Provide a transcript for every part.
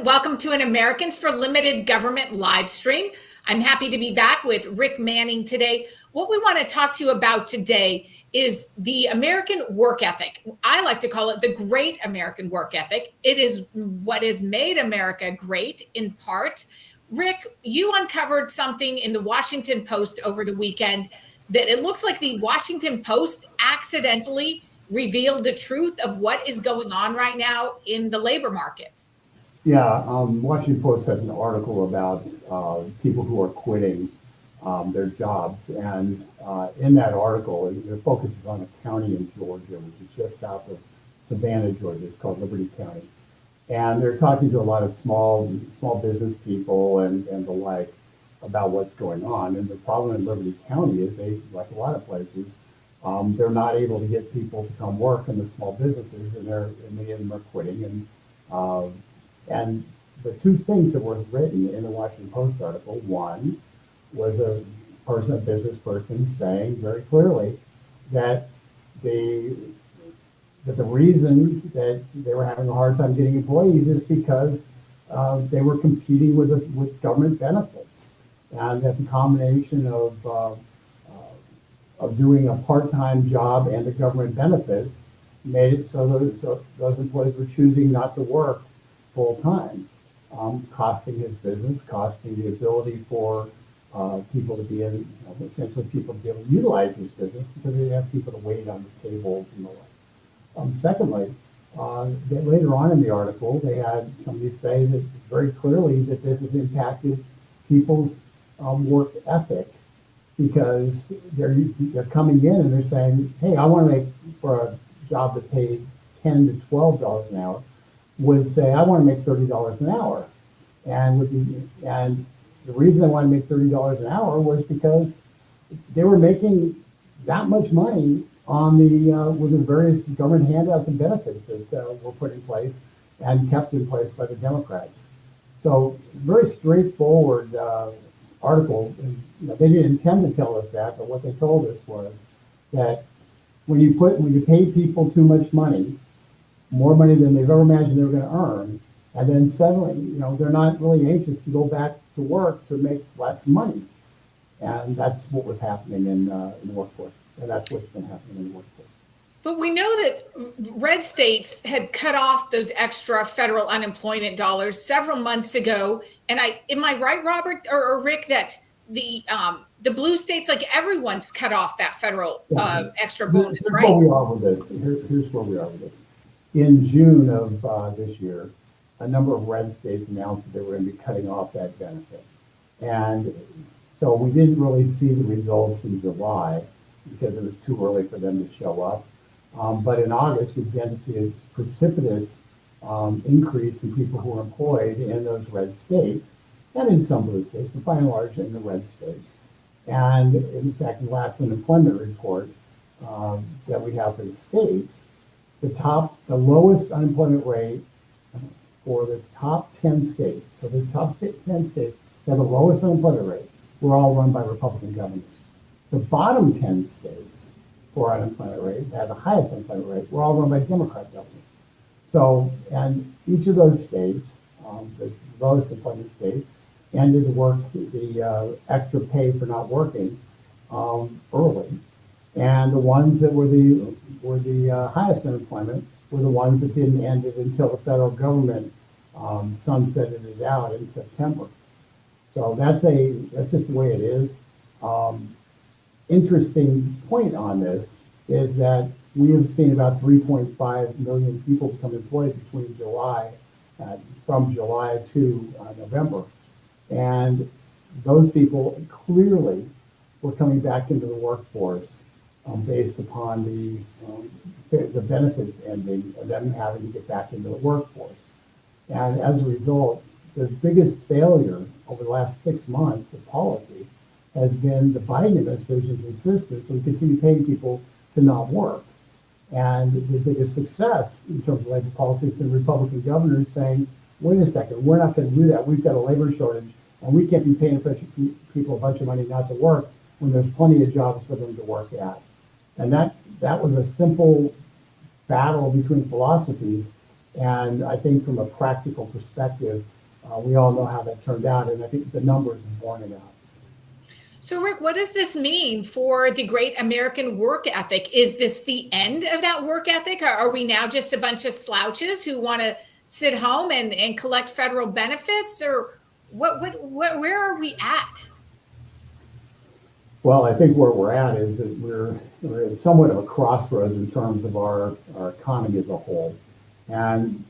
Welcome to an Americans for Limited Government live stream. I'm happy to be back with Rick Manning today. What we want to talk to you about today is the American work ethic. I like to call it the great American work ethic. It is what has made America great in part. Rick, you uncovered something in the Washington Post over the weekend that it looks like the Washington Post accidentally revealed the truth of what is going on right now in the labor markets. Yeah, Washington Post has an article about people who are quitting their jobs, and in that article, it focuses on a county in Georgia, which is just south of Savannah, Georgia. It's called Liberty County, and they're talking to a lot of small business people and the like about what's going on. And the problem in Liberty County is they, like a lot of places, they're not able to get people to come work in the small businesses, and many of them are quitting. And the two things that were written in the Washington Post article, one was a business person saying very clearly that the reason that they were having a hard time getting employees is because they were competing with government benefits, and that the combination of doing a part-time job and the government benefits made it so those employees were choosing not to work full time, costing his business, costing the ability for people to be essentially people to be able to utilize his business because they didn't have people to wait on the tables and the like. Secondly, that later on in the article, they had somebody say that very clearly that this has impacted people's work ethic because they're coming in and they're saying, hey, I want to make for a job that paid $10 to $12 an hour. Would say, I want to make $30 an hour. And the reason I want to make $30 an hour was because they were making that much money on with the various government handouts and benefits that were put in place and kept in place by the Democrats. So very straightforward article. They didn't intend to tell us that, but what they told us was that when you pay people too much money, more money than they've ever imagined they were going to earn, and then suddenly, they're not really anxious to go back to work to make less money, and that's what was happening in the workforce, and that's what's been happening in the workforce. But we know that red states had cut off those extra federal unemployment dollars several months ago, and am I right, Robert or Rick, that the blue states, like everyone's cut off that federal extra bonus, here's right? Where we are with this. Here's where we are with this. In June of this year, a number of red states announced that they were going to be cutting off that benefit. And so we didn't really see the results in July because it was too early for them to show up. But in August, we began to see a precipitous increase in people who are employed in those red states, and in some blue states, but by and large in the red states. And in fact, the last unemployment report that we have for the states, the lowest unemployment rate for the top 10 states. So the top 10 states that have the lowest unemployment rate were all run by Republican governors. The bottom 10 states for unemployment rate that had the highest unemployment rate were all run by Democrat governors. So, and each of those states, the lowest employment states, ended the extra pay for not working early. And the ones that were the highest unemployment were the ones that didn't end it until the federal government sunsetted it out in September. So that's just the way it is. Interesting point on this is that we have seen about 3.5 million people become employed between from July to November, and those people clearly were coming back into the workforce based upon the benefits ending and them having to get back into the workforce. And as a result, the biggest failure over the last 6 months of policy has been the Biden administration's insistence on continue paying people to not work. And the biggest success in terms of labor policy has been Republican governors saying, wait a second, we're not going to do that. We've got a labor shortage, and we can't be paying people a bunch of money not to work when there's plenty of jobs for them to work at. And that was a simple battle between philosophies. And I think from a practical perspective, we all know how that turned out, and I think the numbers have borne it out. So, Rick, what does this mean for the great American work ethic? Is this the end of that work ethic? Or are we now just a bunch of slouches who want to sit home and collect federal benefits? Or where are we at? Well, I think where we're at is that we're at somewhat of a crossroads in terms of our economy as a whole. And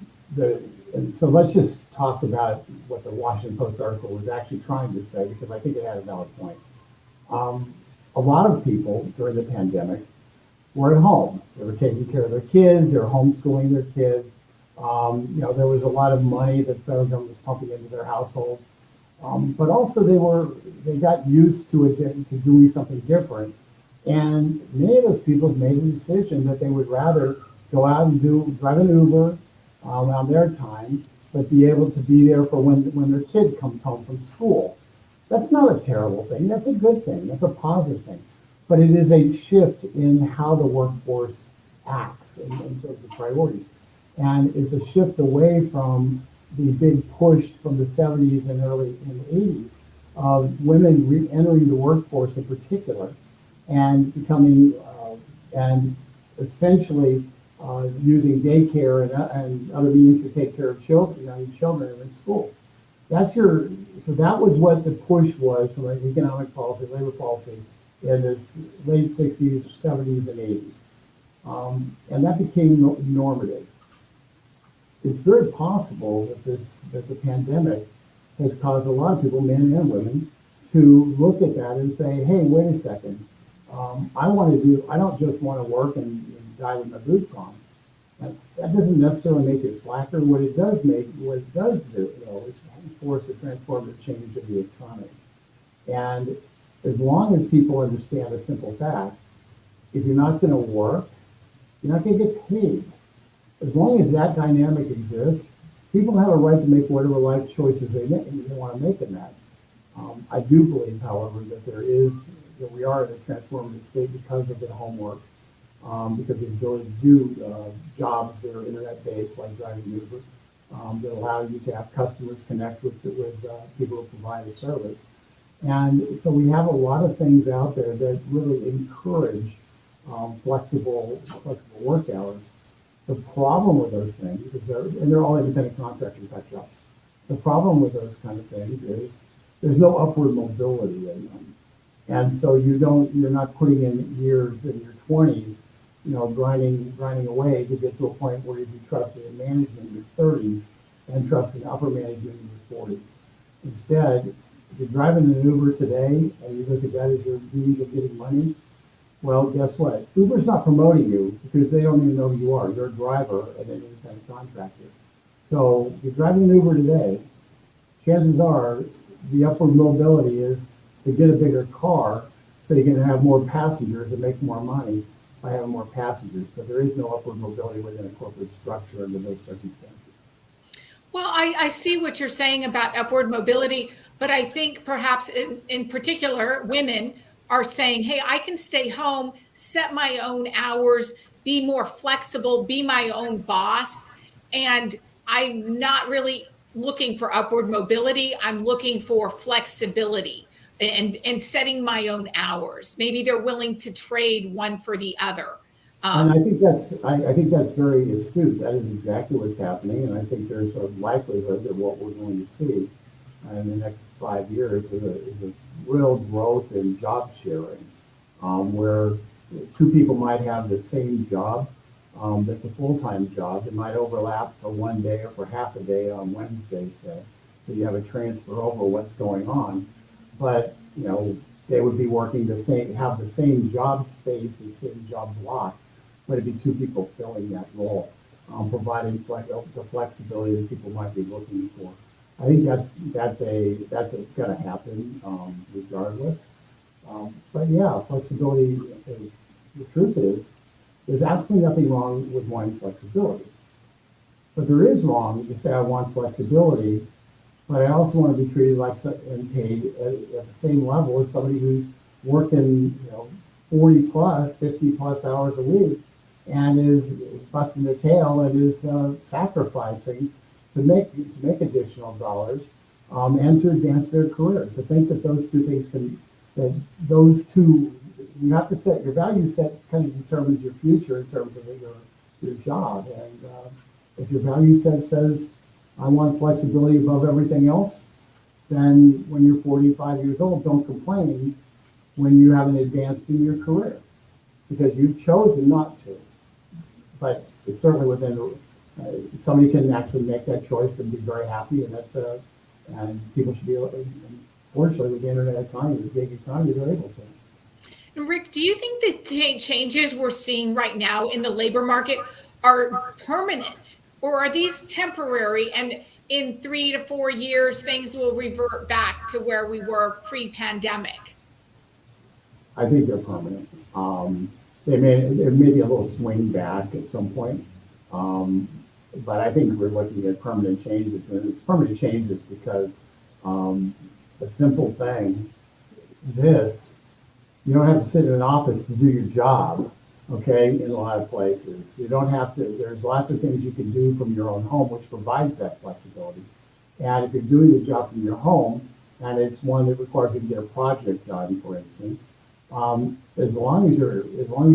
so let's just talk about what the Washington Post article was actually trying to say, because I think it had a valid point. A lot of people during the pandemic were at home. They were taking care of their kids. They were homeschooling their kids. There was a lot of money that the federal government was pumping into their households. But also they got used to doing something different. And many of those people made the decision that they would rather go out and drive an Uber on their time, but be able to be there for when their kid comes home from school. That's not a terrible thing. That's a good thing. That's a positive thing. But it is a shift in how the workforce acts in terms of priorities. And it's a shift away from the big push from the 70s and early in the 80s of women re-entering the workforce in particular and becoming and essentially using daycare and other means to take care of young children in school. So that was what the push was from an economic policy, labor policy in the late 60s, 70s, and 80s. And that became normative. It's very possible that the pandemic has caused a lot of people, men and women, to look at that and say, hey, wait a second. I don't just want to work and die with my boots on. That doesn't necessarily make it slacker. What it does do, though, is force a transformative change in the economy. And as long as people understand a simple fact, if you're not going to work, you're not going to get paid. As long as that dynamic exists, people have a right to make whatever life choices they want to make in that. I do believe, however, that we are in a transformative state because of the homework, because of the ability to do jobs that are internet-based, like driving Uber, that allow you to have customers connect with people who provide a service. And so we have a lot of things out there that really encourage flexible work hours. The problem with those things is they're all independent contractor type jobs. The problem with those kind of things is there's no upward mobility in them. And so you're not putting in years in your 20s, grinding away to get to a point where you'd be trusted in management in your 30s and trusted in upper management in your 40s. Instead, if you're driving an Uber today and you look at that as your means of getting money, well, guess what? Uber's not promoting you because they don't even know who you are. You're a driver and an independent contractor. So if you're driving an Uber today, chances are the upward mobility is to get a bigger car so you can have more passengers and make more money by having more passengers. But there is no upward mobility within a corporate structure under those circumstances. Well, I see what you're saying about upward mobility, but I think perhaps in particular, women are saying, hey, I can stay home, set my own hours, be more flexible, be my own boss. And I'm not really looking for upward mobility. I'm looking for flexibility and setting my own hours. Maybe they're willing to trade one for the other. And I think that's very astute. That is exactly what's happening. And I think there's a likelihood that what we're going to see in the next 5 years is a real growth in job sharing, where two people might have the same job that's a full-time job. It might overlap for one day or for half a day on Wednesday, say. So you have a transfer over what's going on. But, they would be working have the same job space, the same job block, but it'd be two people filling that role, providing the flexibility that people might be looking for. I think that's going to happen regardless. But yeah, flexibility. The truth is, there's absolutely nothing wrong with wanting flexibility. But there is wrong to say I want flexibility, but I also want to be treated like and paid at the same level as somebody who's working 40 plus, 50 plus hours a week and is busting their tail and is sacrificing to make additional dollars and to advance their career. To think that those two things that those two, you have to set your value set kind of determines your future in terms of your job. And if your value set says, I want flexibility above everything else, then when you're 45 years old, don't complain when you haven't advanced in your career because you've chosen not to. But it's certainly within, somebody can actually make that choice and be very happy, and and people should be able to, fortunately with the internet economy, the gig economy, they're able to. And Rick, do you think the changes we're seeing right now in the labor market are permanent, or are these temporary and in 3 to 4 years things will revert back to where we were pre-pandemic? I think they're permanent. There may be a little swing back at some point, but I think we're looking at permanent changes, and it's permanent changes because a simple thing, you don't have to sit in an office to do your job, okay, in a lot of places. You don't have to, there's lots of things you can do from your own home, which provides that flexibility. And if you're doing the job from your home, and it's one that requires you to get a project done, for instance, as long as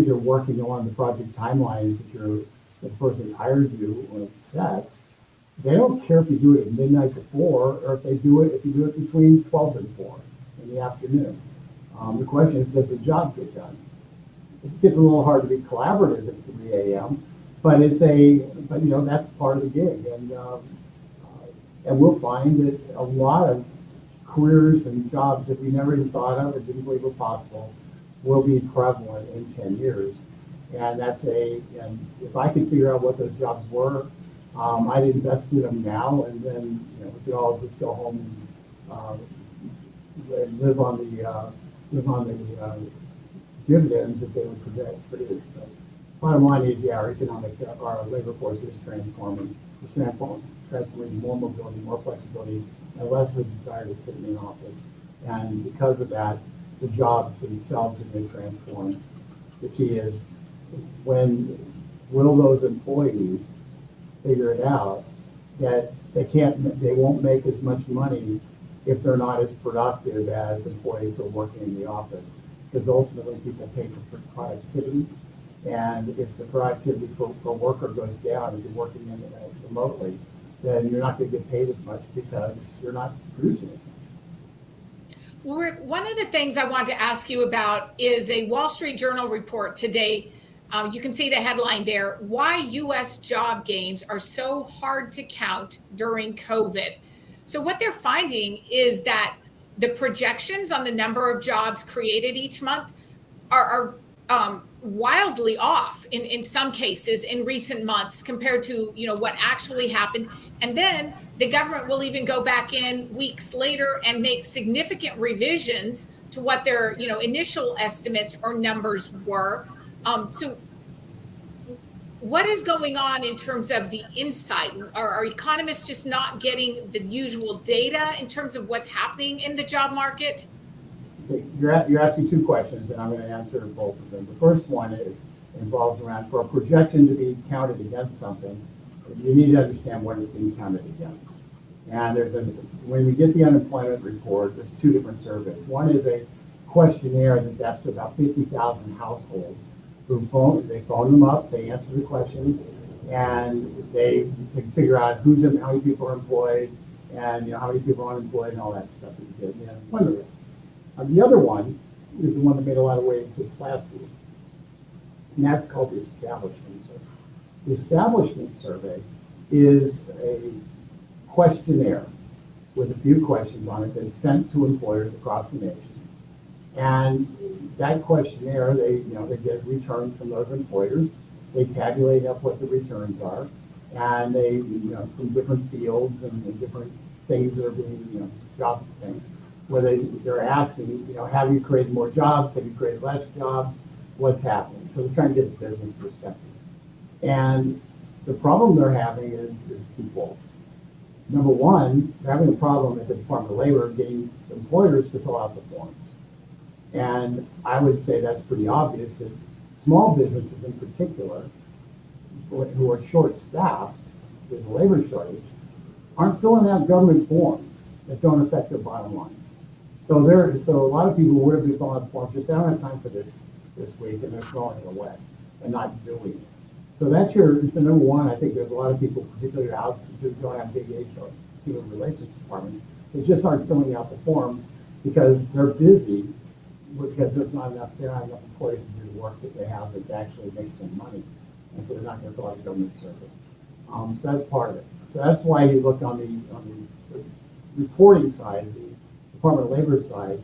you're working along the project timelines that the person's hired you or sets, they don't care if you do it at midnight to 4 or if you do it between 12 and 4 in the afternoon. The question is, does the job get done? It gets a little hard to be collaborative at 3 a.m., but that's part of the gig, and we'll find that a lot of careers and jobs that we never even thought of or didn't believe were possible will be prevalent in 10 years. And and if I could figure out what those jobs were, I'd invest in them now, and then we could all just go home and live on the dividends that they would produce. But bottom line is, our labor force is transforming. It's transforming more mobility, more flexibility, and less of a desire to sit in an office. And because of that, the jobs themselves are going to transform. The key is, will those employees figure it out that they won't make as much money if they're not as productive as employees who are working in the office? Because ultimately people pay for productivity, and if the productivity for a worker goes down, if you're working remotely, then you're not going to get paid as much because you're not producing as much. Well, Rick, one of the things I want to ask you about is a Wall Street Journal report today. You can see the headline there, Why U.S. Job Gains Are So Hard to Count During COVID. So what they're finding is that the projections on the number of jobs created each month are wildly off in some cases in recent months compared to what actually happened. And then the government will even go back in weeks later and make significant revisions to what their initial estimates or numbers were. So what is going on in terms of the insight? Are economists just not getting the usual data in terms of what's happening in the job market? You're asking two questions, and I'm going to answer both of them. The first one involves around, for a projection to be counted against something, you need to understand what it's being counted against. And when we get the unemployment report, there's two different surveys. One is a questionnaire that's asked to about 50,000 households. They phone them up, they answer the questions, and they can figure out how many people are employed, and how many people are unemployed, and all that stuff that you get in the unemployment rate. The other one is the one that made a lot of waves this last week, and that's called the Establishment Survey. The Establishment Survey is a questionnaire with a few questions on it that's sent to employers across the nation. And that questionnaire, they get returns from those employers. They tabulate up what the returns are, and they, from different fields and different things that are being, job things, where they're asking, have you created more jobs? Have you created less jobs? What's happening? So they're trying to get the business perspective. And the problem they're having is twofold. Number one, they're having a problem at the Department of Labor getting employers to fill out the forms. And I would say that's pretty obvious that small businesses in particular, who are short-staffed with a labor shortage, aren't filling out government forms. that don't affect their bottom line. So a lot of people would have been filling out forms, just I don't have time for this week, and they're throwing it away and not doing it. So so number one, I think there's a lot of people, particularly who don't have big HR, human relations departments, that just aren't filling out the forms because they're busy, because there are not enough employees to do the work that they have that's actually makes them money. And so they're not going to fill out a government survey. So that's part of it. So that's why you look on the reporting side, the Department of Labor side,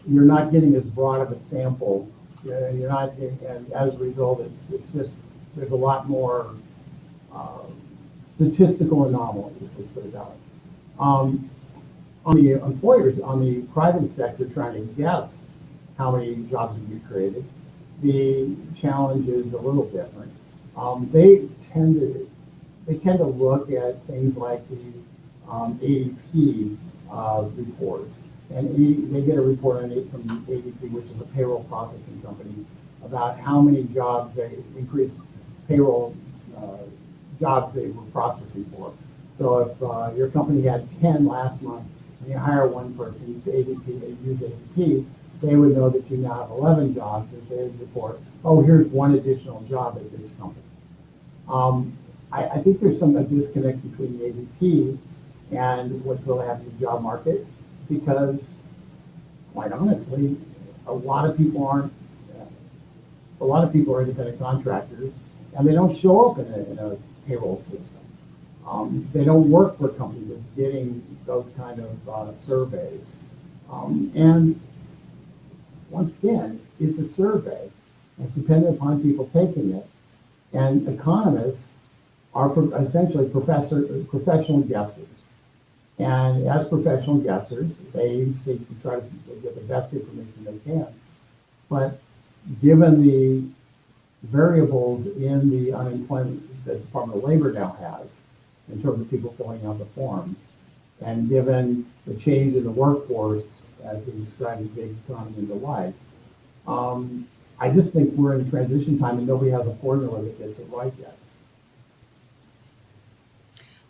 you're not getting as broad of a sample. You're not, and as a result, it's just, there's a lot more statistical anomalies, let's put it that way. On the employers, on the private sector, trying to guess how many jobs would be created, the challenge is a little different. They tend to look at things like the ADP reports, and they get a report on it from ADP, which is a payroll processing company, about how many jobs they increased payroll jobs they were processing for. So if your company had 10 last month and you hire one person to ADP, they use ADP, they would know that you now have 11 jobs, and say report, oh, here's one additional job at this company. I think there's a disconnect between the ADP and what's really happening in the job market, because quite honestly, a lot of people are independent contractors, and they don't show up in a payroll system. They don't work for a company that's getting those kind of surveys. And once again, it's a survey. It's dependent upon people taking it. And economists are essentially professional guessers. And as professional guessers, they seek to try to get the best information they can. But given the variables in the unemployment that the Department of Labor now has, in terms of people filling out the forms, and given the change in the workforce, as we described in Big Economy and the like, I just think we're in a transition time and nobody has a formula that gets it right yet.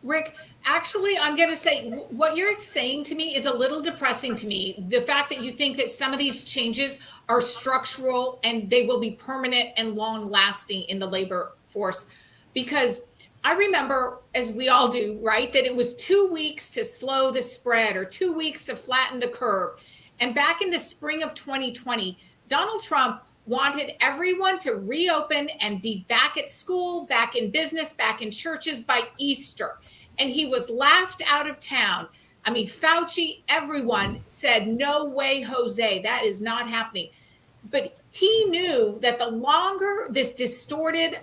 Rick, actually, I'm going to say what you're saying to me is a little depressing to me. The fact that you think that some of these changes are structural and they will be permanent and long lasting in the labor force, because I remember, as we all do, right, that it was 2 weeks to slow the spread or 2 weeks to flatten the curve. And back in the spring of 2020, Donald Trump wanted everyone to reopen and be back at school, back in business, back in churches by Easter. And he was laughed out of town. I mean, Fauci, everyone said, no way, Jose, that is not happening. But he knew that the longer this distorted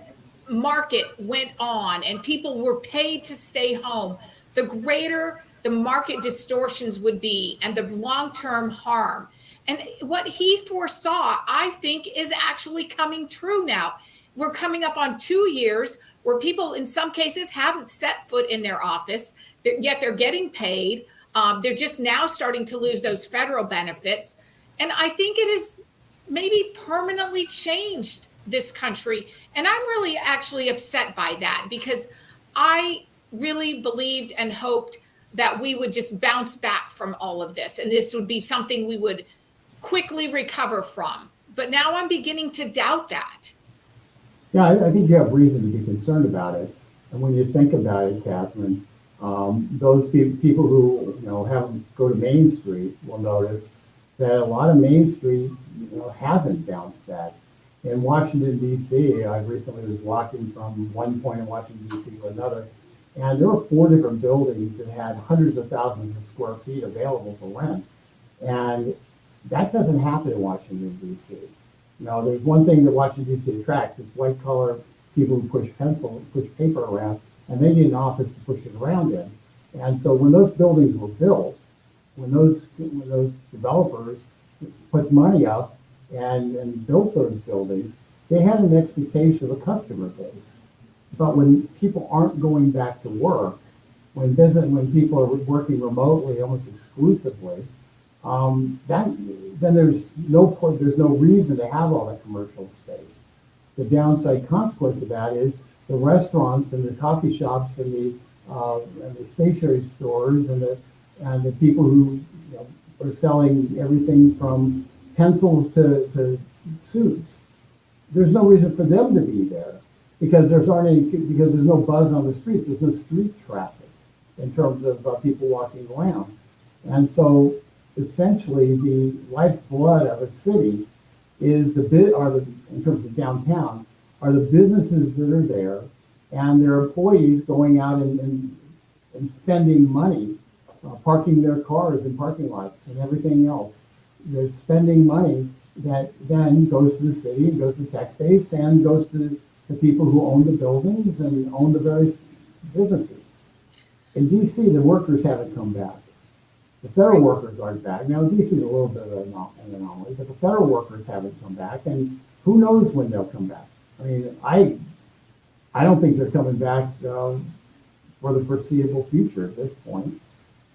market went on and people were paid to stay home, the greater the market distortions would be and the long-term harm. And what he foresaw, I think, is actually coming true now. We're coming up on 2 years where people, in some cases, haven't set foot in their office, yet they're getting paid. They're just now starting to lose those federal benefits. And I think it has maybe permanently changed this country. And I'm really actually upset by that, because I really believed and hoped that we would just bounce back from all of this. And this would be something we would quickly recover from. But now I'm beginning to doubt that. Yeah, I think you have reason to be concerned about it. And when you think about it, Catherine, those people who go to Main Street will notice that a lot of Main Street hasn't bounced back. In Washington, D.C., I recently was walking from one point in Washington, D.C. to another, and there were 4 different buildings that had hundreds of thousands of square feet available for rent. And that doesn't happen in Washington, D.C. There's one thing that Washington, D.C. attracts. It's white-collar people who push paper around, and they need an office to push it around in. And so when those buildings were built, when those developers put money up and built those buildings, they had an expectation of a customer base. But when people aren't going back to work, when people are working remotely almost exclusively, then there's no reason to have all that commercial space. The downside consequence of that is the restaurants and the coffee shops and the stationery stores and and the people who are selling everything from pencils to suits. There's no reason for them to be there because there's no buzz on the streets. There's no street traffic in terms of people walking around. And so essentially the lifeblood of a city is in terms of downtown, are the businesses that are there and their employees going out and spending money, parking their cars in parking lots and everything else. They're spending money that then goes to the city, goes to the tax base, and goes to the people who own the buildings and own the various businesses. In DC, the workers haven't come back. The federal workers aren't back. Now, DC is a little bit of an anomaly, but the federal workers haven't come back, and who knows when they'll come back. I mean, I don't think they're coming back for the foreseeable future at this point.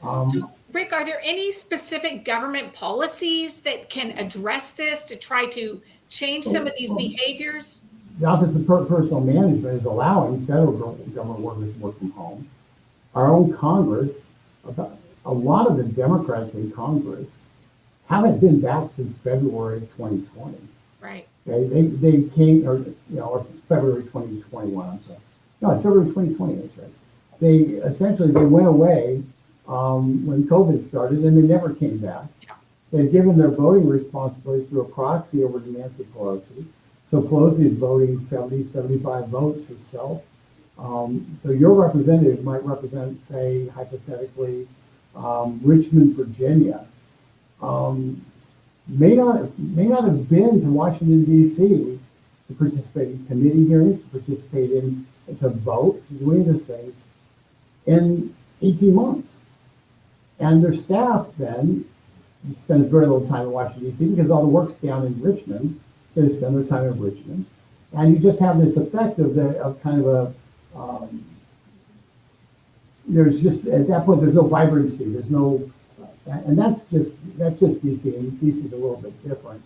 So, Rick, are there any specific government policies that can address this to try to change some of these behaviors? The Office of Personnel Management is allowing federal government workers to work from home. Our own Congress, a lot of the Democrats in Congress haven't been back since February of 2020. Right. They came, or February 2021, I'm sorry. No, it's February 2020, that's right. They went away when COVID started, and they never came back. Yeah. They've given their voting responsibilities through a proxy over to Nancy Pelosi. So Pelosi is voting 70, 75 votes herself. So your representative might represent, say, hypothetically, Richmond, Virginia. May not have been to Washington, D.C. to participate in committee hearings, to vote, to do any of those things in 18 months. And their staff then spends very little time in Washington, D.C. because all the work's down in Richmond, so they spend their time in Richmond. And you just have this effect of kind of there's just, at that point, there's no vibrancy, there's no, and that's just DC, and DC is a little bit different.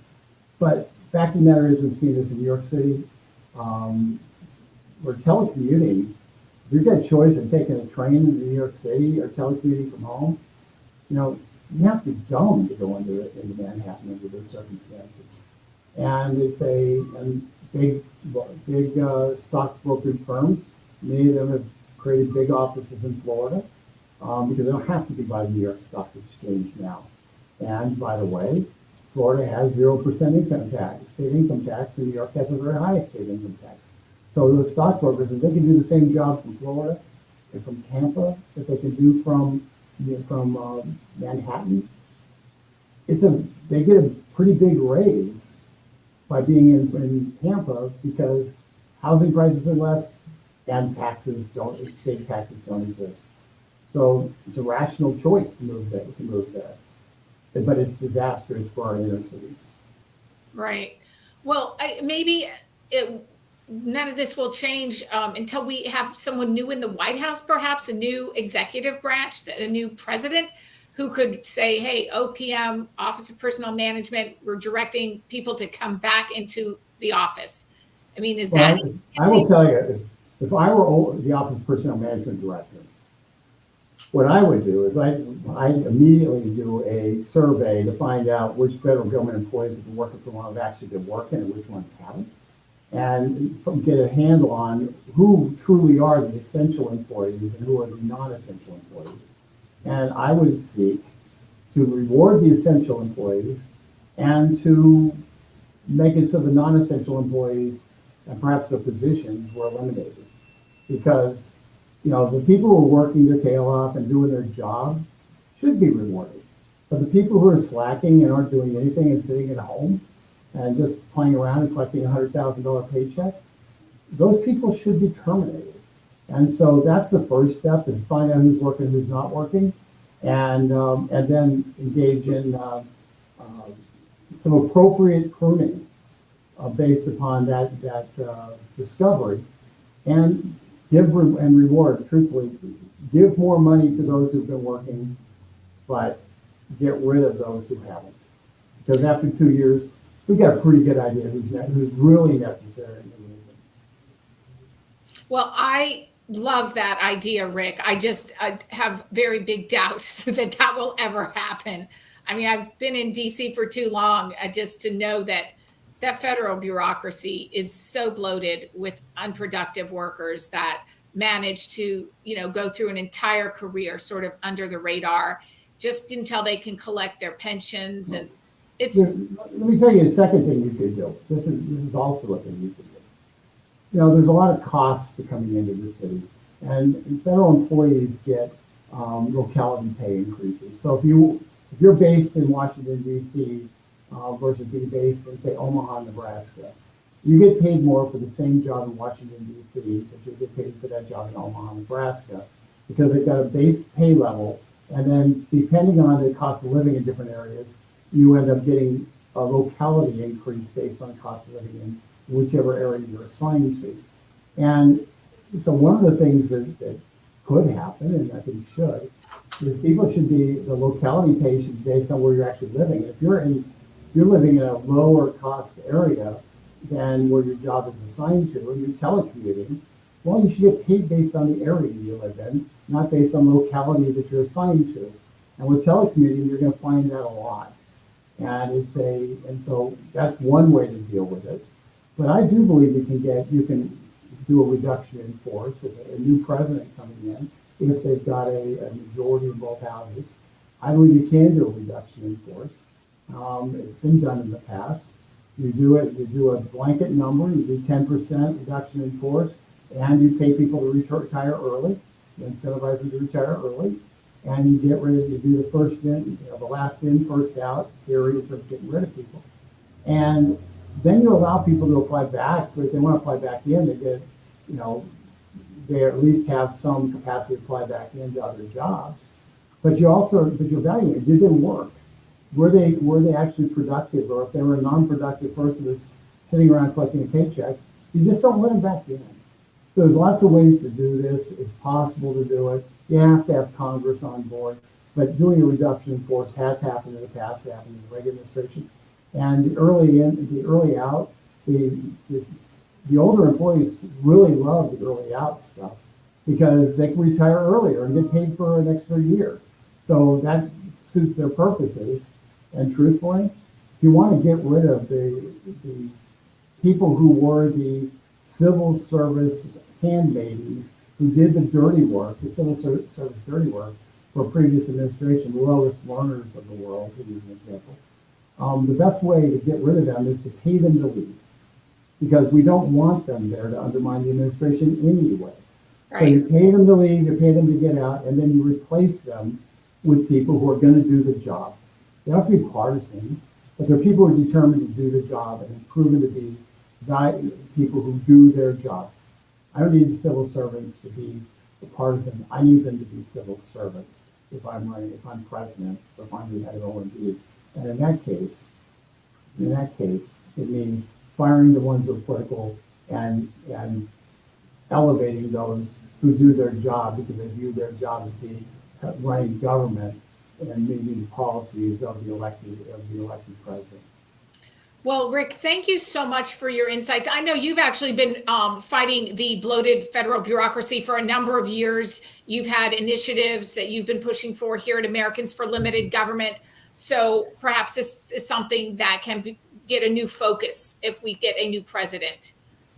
But fact of the matter is, we've seen this in New York City, where telecommuting, if you've got a choice of taking a train into New York City or telecommuting from home, you have to be dumb to go into Manhattan under those circumstances. And it's big stock brokerage firms. Many of them have created big offices in Florida because they don't have to be by the New York Stock Exchange now. And by the way, Florida has 0% income tax, state income tax, and New York has a very high state income tax. So those stockbrokers, if they can do the same job from Florida and from Tampa that they can do from Manhattan, they get a pretty big raise by being in Tampa because housing prices are less and state taxes don't exist. So it's a rational choice to move there. But it's disastrous for our inner cities. Right. Well, none of this will change until we have someone new in the White House, perhaps a new executive branch, a new president who could say, hey, OPM, Office of Personnel Management, we're directing people to come back into the office. I mean, I will tell you, if I were the Office of Personnel Management Director, what I would do is I'd immediately do a survey to find out which federal government employees have been working from home have actually been working and which ones haven't, and get a handle on who truly are the essential employees and who are the non-essential employees. And I would seek to reward the essential employees and to make it so the non-essential employees and perhaps the positions were eliminated. Because the people who are working their tail off and doing their job should be rewarded. But the people who are slacking and aren't doing anything and sitting at home and just playing around and collecting a $100,000 paycheck, those people should be terminated. And so that's the first step, is find out who's working, who's not working, and then engage in some appropriate pruning based upon that discovery, and give and reward, truthfully, give more money to those who've been working, but get rid of those who haven't. Because after 2 years, we've got a pretty good idea who's really necessary and who isn't. Well, I Love that idea, Rick. I have very big doubts that that will ever happen. I mean, I've been in DC for too long just to know that that federal bureaucracy is so bloated with unproductive workers that manage to, go through an entire career sort of under the radar just until they can collect their pensions. And it's Let me tell you a second thing you could do. This is also a thing you could do. There's a lot of costs to coming into the city, and federal employees get locality pay increases. So if you're based in Washington D.C. Versus being based in, say, Omaha, Nebraska, you get paid more for the same job in Washington D.C. but you get paid for that job in Omaha, Nebraska, because they've got a base pay level, and then depending on the cost of living in different areas, you end up getting a locality increase based on cost of living in whichever area you're assigned to. And so one of the things that could happen, and I think should, is the locality pay should be based on where you're actually living. If you're living in a lower cost area than where your job is assigned to, and you're telecommuting, well, you should get paid based on the area you live in, not based on the locality that you're assigned to. And with telecommuting, you're going to find that a lot. And so that's one way to deal with it. But I do believe you can do a reduction in force as a new president coming in, if they've got a majority in both houses. I believe you can do a reduction in force. It's been done in the past. You do a blanket number, you do 10% reduction in force, and you pay people to retire early, you incentivize them to retire early, and you do the last in, first out theory in terms of getting rid of people. And then you allow people to apply back, but if they want to apply back in, they at least have some capacity to apply back into other jobs. But you evaluate, did they work? Were they actually productive? Or if they were a non-productive person who's sitting around collecting a paycheck, you just don't let them back in. So there's lots of ways to do this. It's possible to do it. You have to have Congress on board. But doing a reduction in force has happened in the past. It happened in the Reagan administration. And the early out, the older employees really love the early out stuff because they can retire earlier and get paid for an extra year. So that suits their purposes. And truthfully, if you want to get rid of the people who were the civil service handmaidens who did the dirty work, the civil service dirty work for previous administration, the lowest learners of the world, to use an example, the best way to get rid of them is to pay them to leave, because we don't want them there to undermine the administration anyway. Right. So you pay them to leave, you pay them to get out, and then you replace them with people who are going to do the job. They don't have to be partisans, but they're people who are determined to do the job and have proven to be people who do their job. I don't need the civil servants to be a partisan. I need them to be civil servants if I'm president, or if I'm the head of OMB. And in that case, it means firing the ones who are political and elevating those who do their job because they view their job as being running government and meeting policies of the elected president. Well, Rick, thank you so much for your insights. I know you've actually been fighting the bloated federal bureaucracy for a number of years. You've had initiatives that you've been pushing for here at Americans for Limited Government. So perhaps this is something that can get a new focus if we get a new president.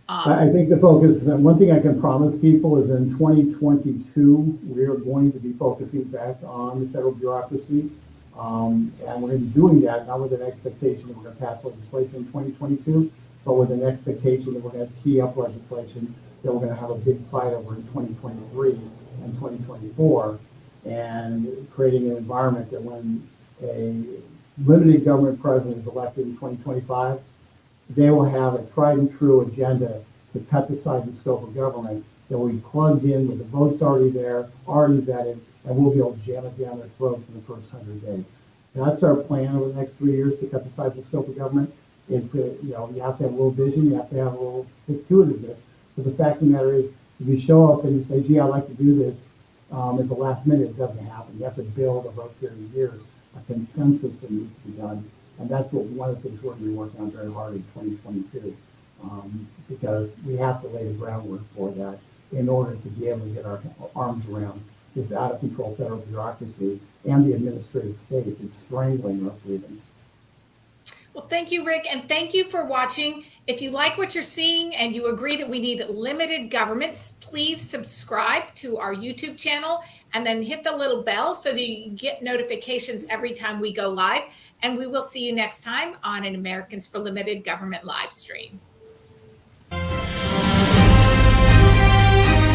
I think the focus, and one thing I can promise people is in 2022, we are going to be focusing back on the federal bureaucracy. And we're going to be doing that not with an expectation that we're going to pass legislation in 2022, but with an expectation that we're going to tee up legislation that we're going to have a big fight over in 2023 and 2024, and creating an environment that when a limited government president is elected in 2025, they will have a tried and true agenda to cut the size and scope of government that we plugged in with the votes already there, already vetted, and we'll be able to jam it down their throats in the first 100 days. That's our plan over the next 3 years to cut the size and scope of government. It's you have to have a little vision, you have to have a little stick-to-itiveness. But the fact of the matter is, if you show up and you say, gee, I'd like to do this, at the last minute, it doesn't happen. You have to build over a period of years a consensus that needs to be done. And that's one of the things we're going to be working on very hard in 2022, because we have to lay the groundwork for that. in order to be able to get our arms around this out of control federal bureaucracy and the administrative state is strangling our freedoms. Well, thank you, Rick, and thank you for watching. If you like what you're seeing and you agree that we need limited governments, please subscribe to our YouTube channel and then hit the little bell so that you get notifications every time we go live. And we will see you next time on an Americans for Limited Government live stream.